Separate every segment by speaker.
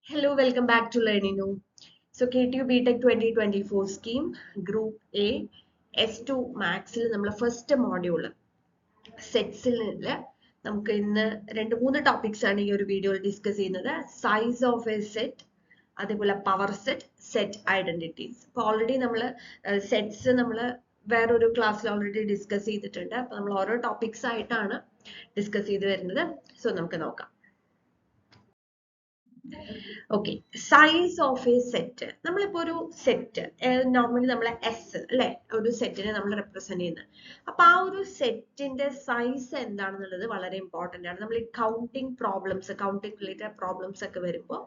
Speaker 1: Hello, welcome back to Learning New. So KTU BTech 2024 scheme, Group A, S2 Maxil, നമ്മുടെ first module സെറ്റ്സിൽ നമുക്ക് ഇന്ന് മൂന്ന് topics ആണ് ഈ ഒരു വീഡിയോയിൽ ഡിസ്കസ് ചെയ്യുന്നത്. സൈസ് ഓഫ് എ സെറ്റ്, അതേപോലെ പവർ സെറ്റ്, സെറ്റ് ഐഡന്റിറ്റീസ്. അപ്പോൾ ഓൾറെഡി നമ്മൾ സെറ്റ്സ് നമ്മൾ വേറൊരു ക്ലാസ്സിൽ ഓൾറെഡി ഡിസ്കസ് ചെയ്തിട്ടുണ്ട്. അപ്പോൾ നമ്മൾ ഓരോ ടോപ്പിക്സ് ആയിട്ടാണ് ഡിസ്കസ് ചെയ്ത് വരുന്നത്. സോ നമുക്ക് നോക്കാം. Okay, size of A set. നമ്മളിപ്പോ ഒരു സെറ്റ് നോർമലി നമ്മൾ എസ് അല്ലെ, ഒരു സെറ്റിനെ നമ്മൾ റെപ്രസെന്റ് ചെയ്യുന്നത്. അപ്പൊ ആ ഒരു സെറ്റിന്റെ സൈസ് എന്താണെന്നുള്ളത് വളരെ ഇമ്പോർട്ടന്റ് ആണ്. നമ്മൾ ഈ കൗണ്ടിങ് റിലേറ്റഡ് പ്രോബ്ലംസ് ഒക്കെ വരുമ്പോൾ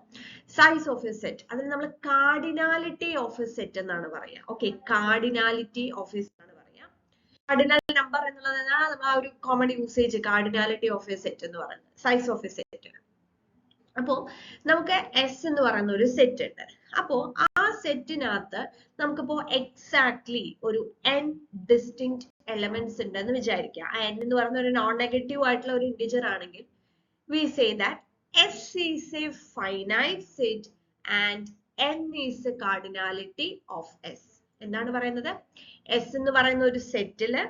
Speaker 1: സൈസ് ഓഫ് എ സെറ്റ്, അതിന് നമ്മൾ കാർഡിനാലിറ്റി ഓഫ് എ സെറ്റ് എന്നാണ് പറയാ. Okay, cardinality of A set ആണ് പറയാ. കാർഡിനൽ നമ്പർ എന്നുള്ളതാണ് നമ്മൾ ആ ഒരു common usage, cardinality of A set എന്ന് പറയുന്നത്, സൈസ് ഓഫ് എ സെറ്റ്. അപ്പോ നമുക്ക് എസ് എന്ന് പറയുന്ന ഒരു സെറ്റ് ഉണ്ട്. അപ്പോ ആ സെറ്റിനകത്ത് നമുക്കിപ്പോ എക്സാക്ട്ലി ഒരു n ഡിസ്റ്റിങ്ക്ട് എലമെന്റ്സ് ഉണ്ടെന്ന് വിചാരിക്കുക. ആ n എന്ന് പറയുന്ന ഒരു നോൺ നെഗറ്റീവ് ആയിട്ടുള്ള ഒരു ഇന്റിജർ ആണെങ്കിൽ we say that S is a finite set and n is the cardinality of S. എന്താണ് പറയുന്നത്? S എന്ന് പറയുന്ന ഒരു സെറ്റില്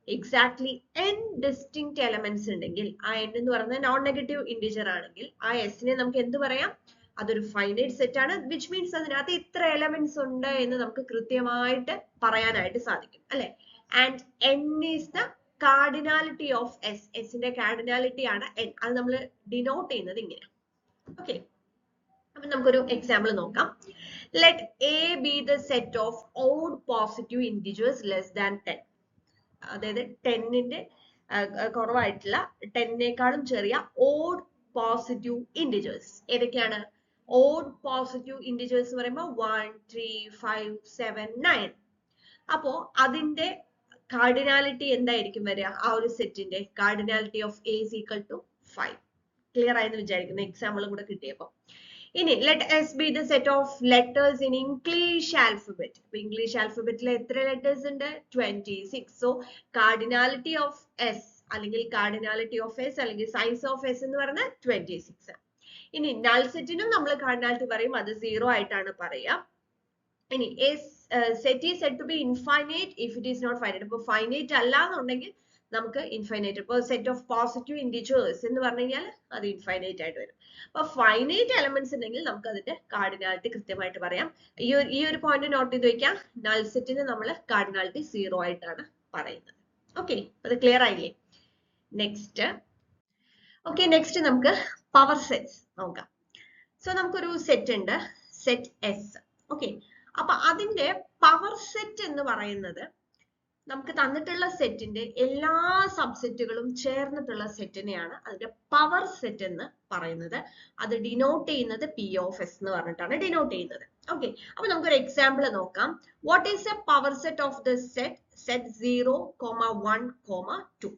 Speaker 1: എക്സാക്ട്ലി n ഡിസ്റ്റിങ്ക്ട് എലമെന്റ്സ് ഉണ്ടെങ്കിൽ, ആ n എന്ന് പറയുന്നത് നോൺ നെഗറ്റീവ് ഇന്റിജർ ആണെങ്കിൽ ആ s നെ നമുക്ക് എന്ത് പറയാം? അതൊരു ഫൈനൈറ്റ് സെറ്റ് ആണ്. വിച്ച് മീൻസ് അതിനകത്ത് ഇത്ര എലമെന്റ്സ് ഉണ്ട് എന്ന് നമുക്ക് കൃത്യമായിട്ട് പറയാനായിട്ട് സാധിക്കും അല്ലെ. And n is the cardinality of s. s ന്റെ കാർഡിനാലിറ്റി ആണ് n. അത് നമ്മൾ ഡിനോട്ട് ചെയ്യുന്നത് ഇങ്ങനെ. ഓക്കെ, അപ്പൊ നമുക്കൊരു എക്സാമ്പിൾ നോക്കാം. Let a be the set of odd positive integers less than 10. അതായത് 10ന്റെ കുറവായിട്ടുള്ള 10നേക്കാളും ചെറിയ ഓഡ് പോസിറ്റീവ് ഇന്റിജേഴ്സ്. ഏതൊക്കെയാണ് ഓഡ് പോസിറ്റീവ് ഇന്റിജേഴ്സ് എന്ന് പറയുമ്പോൾ 1, 3, 5, 7, 9. അപ്പോ അതിന്റെ കാർഡിനാലിറ്റി എന്തായിരിക്കും വരിക? ആ ഒരു സെറ്റിന്റെ cardinality of A is equal to 5. Clear ആയെന്ന് വിചാരിക്കുന്നു, എക്സാമ്പിളും കൂടെ കിട്ടിയപ്പോ. ഇനി let S be the set of letters in English alphabet. അപ്പൊ ഇംഗ്ലീഷ് ആൽഫബറ്റിൽ എത്ര ലെറ്റേഴ്സ് ഉണ്ട്? 26. സോ കാർഡിനാലിറ്റി ഓഫ് S അല്ലെങ്കിൽ കാർഡിനാലിറ്റി ഓഫ് S അല്ലെങ്കിൽ സൈസ് ഓഫ് S എന്ന് പറയുന്നത് 26. ഇനി നൾ സെറ്റിനും നമ്മൾ കാർഡിനാലിറ്റി പറയും, അത് 0 ആയിട്ടാണ് പറയാ. ഇനി set is said to be infinite if it is not finite. അപ്പൊ ഫൈനൈറ്റ് അല്ല എന്നുണ്ടെങ്കിൽ നമുക്ക് ഇൻഫൈനൈറ്റ്. ഇപ്പൊ സെറ്റ് ഓഫ് പോസിറ്റീവ് ഇന്റിജേഴ്സ് എന്ന് പറഞ്ഞു കഴിഞ്ഞാൽ അത് ഇൻഫൈനൈറ്റ് ആയിട്ട് വരും. അപ്പൊ ഫൈനൈറ്റ് എലമെന്റ്സ് ഉണ്ടെങ്കിൽ നമുക്ക് അതിന്റെ കാർഡിനാലിറ്റി കൃത്യമായിട്ട് പറയാം. ഈ ഒരു പോയിന്റ് നോട്ട് ചെയ്ത് വെക്കാം. നൾ സെറ്റിന് നമ്മൾ കാർഡിനാലിറ്റി 0 ആയിട്ടാണ് പറയുന്നത്. ഓക്കെ, അത് ക്ലിയർ ആയില്ലേ? നെക്സ്റ്റ് നമുക്ക് പവർ സെറ്റ്സ് നോക്കാം. സോ നമുക്കൊരു സെറ്റ് ഉണ്ട്, സെറ്റ് എസ്. ഓക്കെ, അപ്പൊ അതിന്റെ പവർ സെറ്റ് എന്ന് പറയുന്നത് നമുക്ക് തന്നിട്ടുള്ള സെറ്റിന്റെ എല്ലാ സബ്സെറ്റുകളും ചേർന്നിട്ടുള്ള സെറ്റിനെയാണ് അതിന്റെ പവർ സെറ്റ് എന്ന് പറയുന്നത്. അത് ഡിനോട്ട് ചെയ്യുന്നത് P of S എന്ന് പറഞ്ഞിട്ടാണ് ഡിനോട്ട് ചെയ്യുന്നത്. ഓക്കെ, അപ്പൊ നമുക്കൊരു എക്സാമ്പിൾ നോക്കാം. What is A power set of the set 0, 1, 2?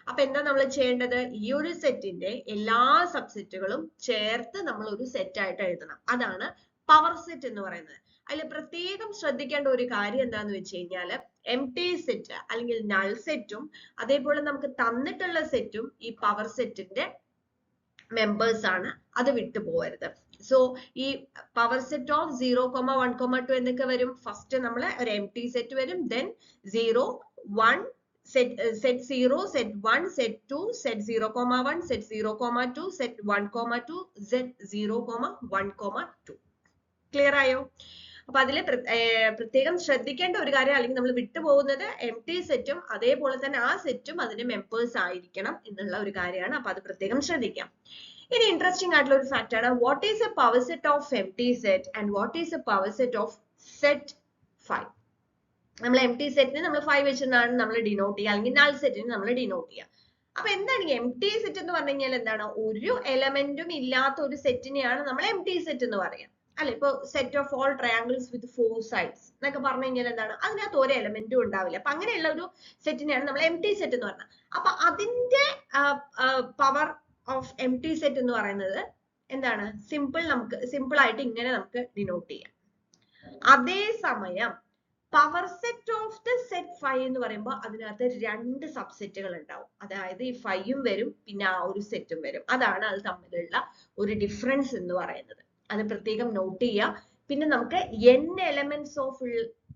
Speaker 1: അപ്പൊ എന്താ നമ്മൾ ചെയ്യേണ്ടത്? ഈ ഒരു സെറ്റിന്റെ എല്ലാ സബ്സെറ്റുകളും ചേർത്ത് നമ്മൾ ഒരു സെറ്റ് ആയിട്ട് എഴുതണം. അതാണ് പവർ സെറ്റ് എന്ന് പറയുന്നത്. അതിൽ പ്രത്യേകം ശ്രദ്ധിക്കേണ്ട ഒരു കാര്യം എന്താന്ന് വെച്ച് കഴിഞ്ഞാൽ എംപ്റ്റി സെറ്റ് അല്ലെങ്കിൽ നൾ സെറ്റും അതേപോലെ നമുക്ക് തന്നിട്ടുള്ള സെറ്റും ഈ പവർ സെറ്റിന്റെ മെമ്പേഴ്സ് ആണ്. അത് വിട്ടു പോകരുത്. സോ ഈ പവർ സെറ്റ് ഓഫ് 0, 1, 2 എന്നൊക്കെ വരും. ഫസ്റ്റ് നമ്മൾ ഒരു എംപ്റ്റി സെറ്റ് വരും, then 0, 1, set 0, set 1, set 2, set 0, 1, set 0, 2, set 1, 2, set 0, 1, 2. Clear ആയോ? അപ്പൊ അതിൽ പ്രത്യേകം ശ്രദ്ധിക്കേണ്ട ഒരു കാര്യം, അല്ലെങ്കിൽ നമ്മൾ വിട്ടുപോകുന്നത് എംപ്റ്റി സെറ്റും അതേപോലെ തന്നെ ആ സെറ്റും അതിന്റെ മെമ്പേഴ്സ് ആയിരിക്കണം എന്നുള്ള ഒരു കാര്യമാണ്. അപ്പൊ അത് പ്രത്യേകം ശ്രദ്ധിക്കാം. ഇനി ഇൻട്രസ്റ്റിംഗ് ആയിട്ടുള്ള ഒരു ഫാക്ട് ആണ്, what is A power set of empty set and what is A power set of set 5? നമ്മൾ എംപ്റ്റി സെറ്റിന് നമ്മൾ 5 വെച്ചിട്ടാണ് നമ്മൾ ഡിനോട്ട് ചെയ്യുക, അല്ലെങ്കിൽ നൾ സെറ്റിന് നമ്മൾ ഡിനോട്ട് ചെയ്യുക. അപ്പൊ എന്താണ് ഈ എംപ്റ്റി സെറ്റ് എന്ന് പറഞ്ഞു കഴിഞ്ഞാൽ? എന്താണ്? ഒരു എലമെന്റും ഇല്ലാത്ത ഒരു സെറ്റിനെയാണ് നമ്മൾ എംപ്റ്റി സെറ്റ് എന്ന് പറയാം അല്ലെ. ഇപ്പൊ set of all triangles with 4 sides എന്നൊക്കെ പറഞ്ഞു കഴിഞ്ഞാൽ എന്താണ്? അതിനകത്ത് ഒരു എലമെന്റും ഉണ്ടാവില്ല. അപ്പൊ അങ്ങനെയുള്ള ഒരു സെറ്റിനെയാണ് നമ്മൾ എംപ്റ്റി സെറ്റ് എന്ന് പറയുന്നത്. അപ്പൊ അതിന്റെ പവർ ഓഫ് എംപ്റ്റി സെറ്റ് എന്ന് പറയുന്നത് എന്താണ്? സിമ്പിൾ ആയിട്ട് ഇങ്ങനെ നമുക്ക് ഡിനോട്ട് ചെയ്യാം. അതേസമയം power set of the set 5 എന്ന് പറയുമ്പോൾ അതിനകത്ത് 2 സബ്സെറ്റുകൾ ഉണ്ടാവും. അതായത് ഈ 5ഉം വരും, പിന്നെ ആ ഒരു സെറ്റും വരും. അതാണ് അത് തമ്മിലുള്ള ഒരു ഡിഫറൻസ് എന്ന് പറയുന്നത്. അത് പ്രത്യേകം നോട്ട് ചെയ്യുക. പിന്നെ നമുക്ക് n എലമെന്റ്സ് ഓഫ്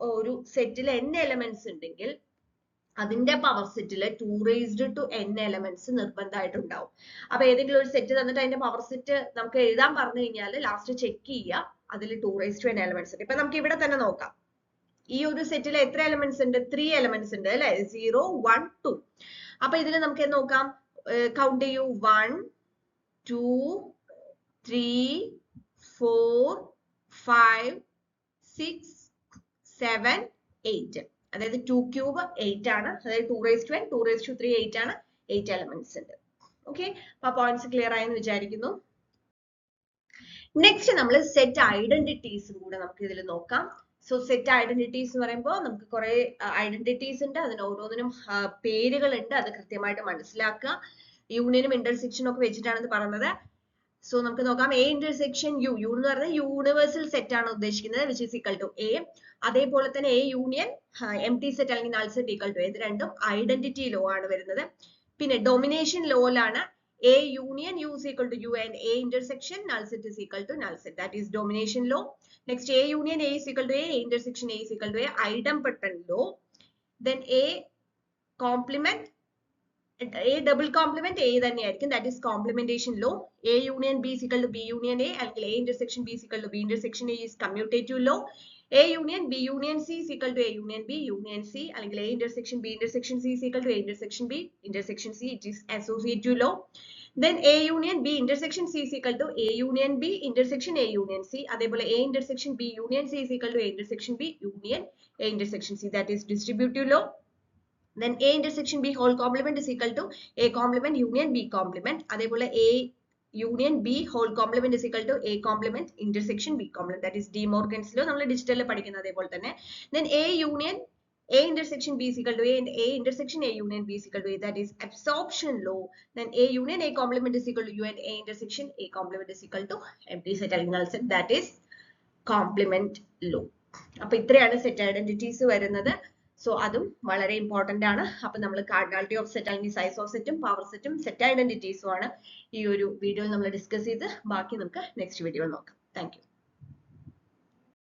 Speaker 1: ഒരു സെറ്റിൽ n എലമെന്റ്സ് ഉണ്ടെങ്കിൽ അതിന്റെ പവർ സെറ്റിൽ 2 raised to n എലമെന്റ്സ് നിർബന്ധമായിട്ടുണ്ടാവും. അപ്പൊ ഏതെങ്കിലും ഒരു സെറ്റ് തന്നിട്ട് അതിന്റെ പവർ സെറ്റ് നമുക്ക് എഴുതാൻ പറഞ്ഞു കഴിഞ്ഞാൽ ലാസ്റ്റ് ചെക്ക് ചെയ്യുക അതിൽ 2 raised to n എലമെന്റ്സ് ഉണ്ട്. ഇപ്പൊ നമുക്ക് ഇവിടെ തന്നെ നോക്കാം. ഈ ഒരു സെറ്റിൽ എത്ര എലമെന്റ്സ് ഉണ്ട്? 3 എലമെന്റ്സ് ഉണ്ട് അല്ലെ? 0 1 2. അപ്പൊ ഇതിൽ നമുക്ക് നോക്കാം, കൗണ്ട് ചെയ്യൂ. 1 2 3 4 5 6 7 8. അതായത് 2 ക്യൂബ് 8 ആണ്. അതായത് 2 raised to n 2 raised to 3 8 ആണ്. 8 എലമെന്റ്സ് ഉണ്ട്. ഓക്കെ, അപ്പൊ പോയിന്റ്സ് ക്ലിയർ ആയെന്ന് വിചാരിക്കുന്നു. നെക്സ്റ്റ് നമ്മൾ സെറ്റ് ഐഡന്റിറ്റീസ് കൂടെ നമുക്ക് ഇതിൽ നോക്കാം. സോ സെറ്റ് ഐഡന്റിറ്റീസ് എന്ന് പറയുമ്പോൾ നമുക്ക് കുറെ ഐഡന്റിറ്റീസ് ഉണ്ട്, അതിന് ഓരോന്നിനും പേരുകളുണ്ട്, അത് കൃത്യമായിട്ട് മനസ്സിലാക്കുക. യൂണിയനും ഇന്റർസെക്ഷനും ഒക്കെ വെച്ചിട്ടാണ് ഇത് പറയുന്നത്. സോ നമുക്ക് നോക്കാം. A intersection U. യു എന്ന് പറഞ്ഞാൽ യൂണിവേഴ്സൽ സെറ്റ് ആണ് ഉദ്ദേശിക്കുന്നത്, which is equal to A. അതേപോലെ തന്നെ A union empty set അല്ലെങ്കിൽ നൾ സെറ്റ് ഈക്വൽ ടു. ഇത് രണ്ടും ഐഡന്റിറ്റി ലോ ആണ് വരുന്നത്. പിന്നെ ഡൊമിനേഷൻ ലോയിലാണ് A union U is equal to U and A intersection null set is equal to null set. That is domination law. Next, A union A is equal to A intersection A is equal to A, idempotent law. Then A complement, A double complement A തന്നെ ആയിരിക്കും, that is complementation law. A union B is equal to B union A അല്ലെങ്കിൽ A intersection B is equal to B intersection A is commutative law. A union B union C is equal to A union B union C അല്ലെങ്കിൽ A intersection B intersection C is equal to A intersection B intersection C, it is associative law. Then A union B intersection C is equal to A union B intersection A union C. അതേപോലെ A intersection B union C is equal to A intersection B union A intersection C, that is distributive law. Then A intersection B whole complement is equal to A complement union B complement. അതേപോലെ A union B whole complement is equal to A complement intersection B complement, that is De Morgan's law. നമ്മൾ ഡിജിറ്റലിൽ പഠിക്കുന്നത് അതേപോലെ തന്നെ. Then A union A intersection B is equal to A and A intersection A union B is equal to A, that is absorption law. Then A union A complement is equal to U and A intersection A complement is equal to empty set അല്ലെങ്കിൽ null set, that is complement law. അപ്പൊ ഇത്രയാണ് set identities വരുന്നത്. So അതും വളരെ important ആണ്. അപ്പൊ നമ്മൾ cardinality of set അല്ലെങ്കിൽ സൈസ് ഓഫ് സെറ്റും പവർ സെറ്റും സെറ്റ് ഐഡന്റിറ്റീസും ആണ് ഈ ഒരു വീഡിയോയിൽ നമ്മൾ ഡിസ്കസ് ചെയ്ത്. ബാക്കി നമുക്ക് നെക്സ്റ്റ് വീഡിയോയിൽ നോക്കാം. Thank you.